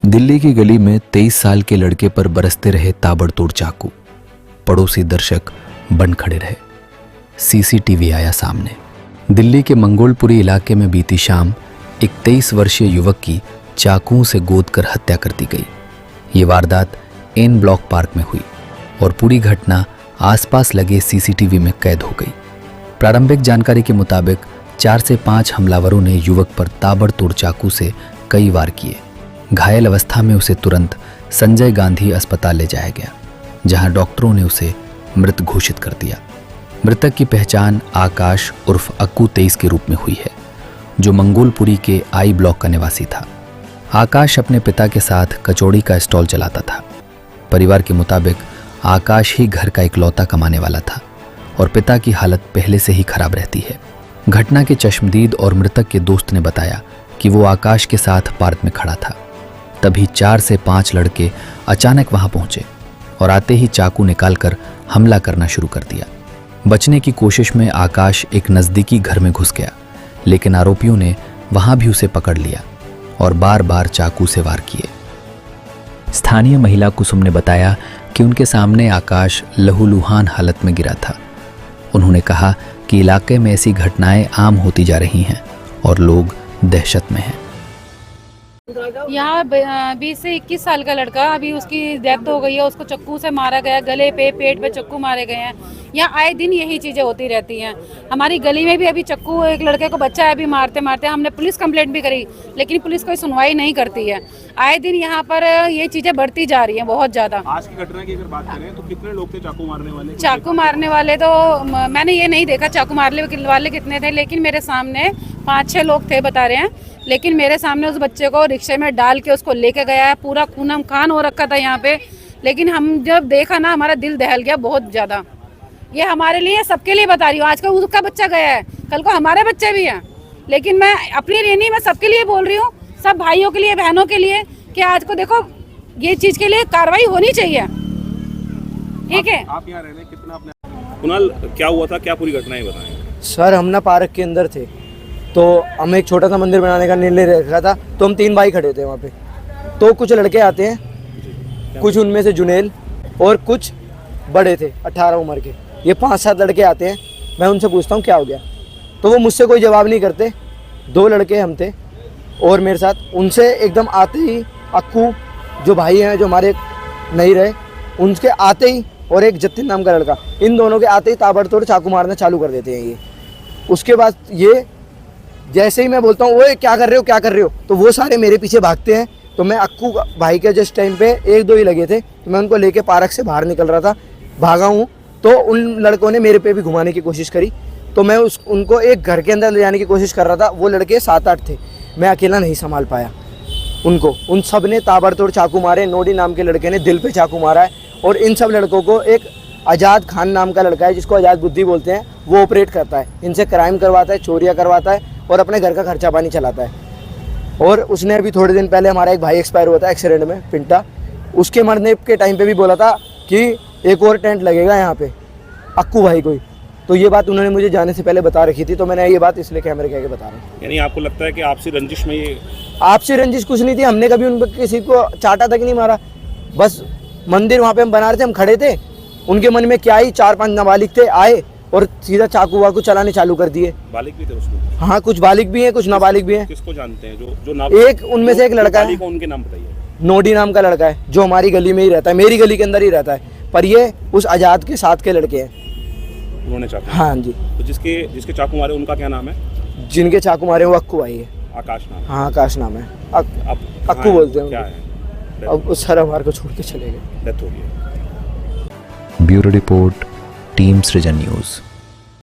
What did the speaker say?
दिल्ली की गली में 23 साल के लड़के पर बरसते रहे ताबड़तोड़ चाकू। पड़ोसी दर्शक बन खड़े रहे। सीसीटीवी आया सामने। दिल्ली के मंगोलपुरी इलाके में बीती शाम एक 23 वर्षीय युवक की चाकुओं से गोद कर हत्या कर दी गई। ये वारदात एन ब्लॉक पार्क में हुई और पूरी घटना आसपास लगे सीसीटीवी में कैद हो गई। प्रारंभिक जानकारी के मुताबिक 4 से 5 हमलावरों ने युवक पर ताबड़तोड़ चाकू से कई वार किए। घायल अवस्था में उसे तुरंत संजय गांधी अस्पताल ले जाया गया, जहां डॉक्टरों ने उसे मृत घोषित कर दिया। मृतक की पहचान आकाश उर्फ अक्कू 23 के रूप में हुई है, जो मंगोलपुरी के आई ब्लॉक का निवासी था। आकाश अपने पिता के साथ कचौड़ी का स्टॉल चलाता था। परिवार के मुताबिक आकाश ही घर का इकलौता कमाने वाला था और पिता की हालत पहले से ही खराब रहती है। घटना के चश्मदीद और मृतक के दोस्त ने बताया कि वो आकाश के साथ पार्क में खड़ा था। तभी 4 से 5 लड़के अचानक वहां पहुंचे और आते ही चाकू निकालकर हमला करना शुरू कर दिया। बचने की कोशिश में आकाश एक नज़दीकी घर में घुस गया, लेकिन आरोपियों ने वहां भी उसे पकड़ लिया और बार बार चाकू से वार किए। स्थानीय महिला कुसुम ने बताया कि उनके सामने आकाश लहूलुहान हालत में गिरा था। उन्होंने कहा कि इलाके में ऐसी घटनाएं आम होती जा रही हैं और लोग दहशत में हैं। यहाँ 20 से 21 साल का लड़का, अभी उसकी डेथ हो गई है। उसको चक्कू से मारा गया, गले पे पेट पे चक्कू मारे गए हैं। यहाँ आए दिन यही चीज़ें होती रहती हैं। हमारी गली में भी अभी चक्कू एक लड़के को बच्चा है, अभी मारते मारते हमने पुलिस कंप्लेंट भी करी, लेकिन पुलिस कोई सुनवाई नहीं करती है। आए दिन यहाँ पर ये चीज़ें बढ़ती जा रही हैं बहुत ज़्यादा। आज की घटना की अगर बात करें तो कितने लोग थे चाकू मारने वाले? चाकू मारने वाले तो मैंने ये नहीं देखा चाकू मारने वाले कितने थे, लेकिन मेरे सामने 5-6 लोग थे बता रहे हैं। लेकिन मेरे सामने उस बच्चे को रिक्शे में डाल के उसको लेके गया है। पूरा खूनम खान हो रखा था यहाँ पे, लेकिन हम जब देखा ना हमारा दिल दहल गया बहुत ज़्यादा। ये हमारे लिए, सबके लिए बता रही हूँ। आज का उसका बच्चा गया है, कल को हमारे बच्चे भी हैं। लेकिन मैं अपने लिए नहीं, मैं सबके लिए बोल रही हूँ, सब भाइयों के लिए, बहनों के लिए, कि आज को देखो ये चीज़ के लिए कार्रवाई होनी चाहिए। ठीक है। आप यहाँ रहने कितना अपने कुणाल, क्या हुआ था, क्या पूरी घटनाएं बताएं? सर हम ना पार्क के अंदर थे, तो हम एक छोटा सा मंदिर बनाने का निर्णय रखा था। तो हम 3 भाई खड़े थे वहाँ पे। तो कुछ लड़के आते हैं, कुछ उनमें से जुनेल और कुछ बड़े थे 18 उम्र के। ये 5-7 लड़के आते हैं। मैं उनसे पूछता हूँ क्या हो गया, तो वो मुझसे कोई जवाब नहीं करते। 2 लड़के हम थे और मेरे साथ, उनसे एकदम आते ही अक्कू जो भाई हैं, जो हमारे नहीं रहे, उनके आते ही, और एक जतिन नाम का लड़का, इन दोनों के आते ही ताबड़तोड़ चाकू मारना चालू कर देते हैं ये। उसके बाद ये जैसे ही मैं बोलता हूँ वो क्या कर रहे हो, क्या कर रहे हो, तो वो सारे मेरे पीछे भागते हैं। तो मैं अक्कू भाई के जिस टाइम पे 1-2 ही लगे थे, तो मैं उनको लेके पार्क से बाहर निकल रहा था, भागा हूँ। तो उन लड़कों ने मेरे पे भी घुमाने की कोशिश करी, तो मैं उनको एक घर के अंदर ले जाने की कोशिश कर रहा था। वो लड़के 7-8 थे, मैं अकेला नहीं संभाल पाया उनको। उन सब ने ताबड़तोड़ चाकू मारे। नोडी नाम के लड़के ने दिल पे चाकू मारा है। और इन सब लड़कों को एक आज़ाद खान नाम का लड़का है, जिसको आज़ाद बुद्धि बोलते हैं, वो ऑपरेट करता है। इनसे क्राइम करवाता है, चोरियाँ करवाता है और अपने घर का खर्चा पानी चलाता है। और उसने अभी थोड़े दिन पहले, हमारा एक भाई एक्सपायर हुआ था एक्सीडेंट में, पिंटा, उसके मरने के टाइम पे भी बोला था कि एक और टेंट लगेगा यहाँ पे अक्कू भाई को ही। तो ये बात उन्होंने मुझे जाने से पहले बता रखी थी, तो मैंने ये बात इसलिए कैमरे के आगे बता रहा हूँ। यानी आपको लगता है कि आपसी रंजिश में ये? आपसी रंजिश कुछ नहीं थी, हमने कभी उन किसी को चाटा तक नहीं मारा। बस मंदिर वहाँ पे हम बना रहे थे, हम खड़े थे, उनके मन में क्या ही 4-5 नाबालिग थे, आए और सीधा चाकू वाकू चलाने चालू कर दिए। बालिग भी थे उसमें? हाँ, कुछ बालिग भी हैं, कुछ नाबालिग भी हैं। किसको जानते हैं जो नाम? एक उनमें से एक लड़का है, उनके नाम बताइए। नोडी नाम का लड़का है, जो हमारी गली में ही रहता है, मेरी गली के अंदर ही रहता है, पर ये उस आज़ाद के साथ के लड़के हैं। उन्होंने चाकू? हाँ जी। तो जिसके चाकू मारे उनका क्या नाम है? जिनके चाकू मारे वो अक्कू भाई है। आकाश नाम? हाँ, आकाश नाम है। अक्कू बोलते हैं। क्या है? अब उस सर हमारे को छोड़ के चले गए, डेथ हो गई। ब्यूरो रिपोर्ट, टीम सृजन न्यूज़।